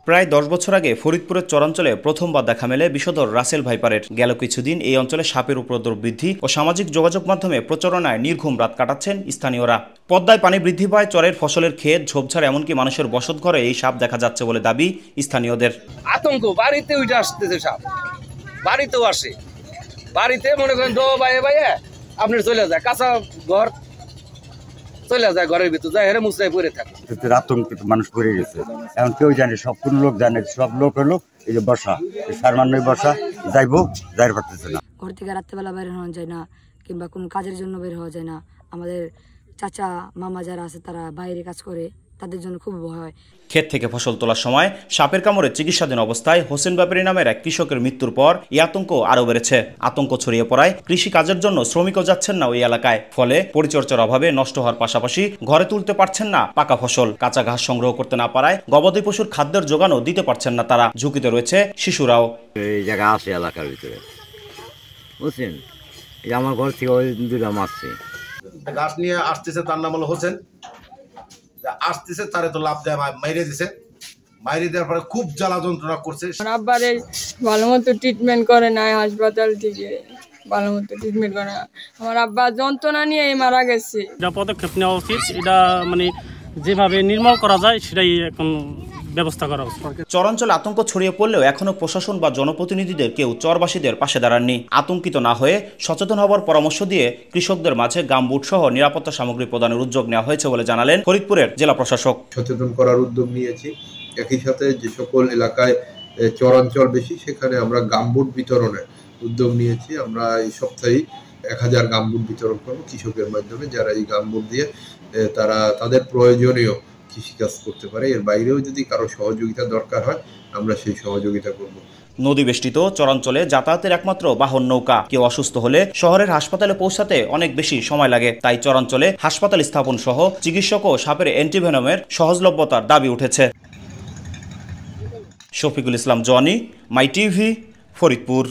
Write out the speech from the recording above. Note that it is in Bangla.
প্রায় 10 বছর আগে ফরিদপুরের চরাঞ্চলে প্রথমবার দেখা মেলে বিষধর রাসেল ভাইপারের। গেল কিছুদিন এই অঞ্চলে সাপের উপদ্রব বৃদ্ধি ও সামাজিক যোগাযোগ মাধ্যমে প্রচারণায় নির্ঘুম রাত কাটাচ্ছেন স্থানীয়রা। পদ্মায় পানি বৃদ্ধি পায়, চরের ফসলের ক্ষেত, ঝোপঝাড়, এমনকি মানুষের বসতঘরে এই সাপ দেখা যাচ্ছে বলে দাবি স্থানীয়দের। আতঙ্ক, বাড়িতে উঠে আসতেছে সাপ, বাড়িতেও আসে, বাড়িতে মনে করেন বাইরে বাইরে আপনার চলে যায়, কাঁচা ঘর চলে যায়, ঘরের ভিতর যায়, হেরে মুসরাই পড়ে থাকে। আতঙ্কিত মানুষ পড়ে গেছে, এখন কেউ জানে, সব কোন লোক জানে, সব লোক হলো এই যে বর্ষা, সারমান্নই বর্ষা, যাইবো যাইতে পারতেছে না। ঘর থেকে রাত্রেবেলা বের হওয়া যায় না, কিংবা কোনো কাজের জন্য বের হওয়া যায় না। আমাদের চাচা মামা যারা আছে তারা বাইরে কাজ করে, তাদের জন্য খুব ভয় হয়। ক্ষেত থেকে ফসল তোলার সময় সাপের কামড়ে চিকিৎসাধীন অবস্থায় হোসেন ব্যাপারী নামের এক কৃষকের মৃত্যুর পর এই আতঙ্ক আরও বেড়েছে। আতঙ্ক ছড়িয়ে পড়ায় কৃষি কাজের জন্য শ্রমিকও যাচ্ছেন না ওই এলাকায়। ফলে পরিচর্যার অভাবে নষ্ট হওয়ার পাশাপাশি ঘরে তুলতে পারছেন না পাকা ফসল। কাঁচা ঘাস সংগ্রহ করতে না পারায় গবাদি পশুর খাদ্যের যোগানও দিতে পারছেন না তারা। ঝুঁকিতে রয়েছে শিশুরাও। এই জায়গা আছে এলাকার ভিতরে, বুঝছেন, আমার ঘর থেকে ওই দুটা মারছে। ঘাস নিয়ে আসতেছে, তার নাম হলো হোসেন, আসতেছে তারে তো লাভ দেয়, মাইরে দিছে, মাইরে দেওয়ার পরে খুব জ্বালা যন্ত্রণা করছে। আব্বারে ভালো মতো ট্রিটমেন্ট করে নাই, হাসপাতাল থেকে ভালো মতো ট্রিটমেন্ট করে না। আমার আব্বা যন্ত্রণা নিয়ে মারা গেছে। এটা পদক্ষেপ নেওয়া উচিত, এটা মানে যেভাবে নির্মূল করা যায় সেটাই এখন ব্যবস্থা করা উচিত। চরাঞ্চলে আতঙ্ক ছড়িয়ে পড়লেও এখনো প্রশাসন বা জনপ্রতিনিধিদের কেউ চরবাসীদের পাশে দাঁড়াননি। আতঙ্কিত না হয়ে সচেতন হবার পরামর্শ দিয়ে কৃষকদের মাঝে গামবুট সহ নিরাপত্তা সামগ্রী প্রদানের উদ্যোগ নেওয়া হয়েছে বলে জানালেন ফরিদপুরের জেলা প্রশাসক। সচেতন করার উদ্যোগ নিয়েছি। একই সাথে যে সকল এলাকায় চরাঞ্চল বেশি সেখানে আমরা গামবুট বিতরণের উদ্যোগ নিয়েছি। আমরা এই সপ্তাহে 1000 গামবুট বিতরণ করব কৃষকের মাধ্যমে, যারা এই গামবুট দিয়ে তারা তাদের প্রয়োজনীয় কৃষিকাজ করতে পারে। এর বাইরেও যদি কারো সহযোগিতা দরকার হয় আমরা সেই সহযোগিতা করব। নদী বেষ্টিত চরাঞ্চলে যাতায়াতের একমাত্র বাহন নৌকা। কেউ অসুস্থ হলে শহরের হাসপাতালে পৌঁছাতে অনেক বেশি সময় লাগে। তাই চরাঞ্চলে হাসপাতাল স্থাপন সহ চিকিৎসক ও সাপের অ্যান্টিভেনমের সহজলভ্যতার দাবি উঠেছে। শফিকুল ইসলাম জনি, মাই টিভি, ফরিদপুর।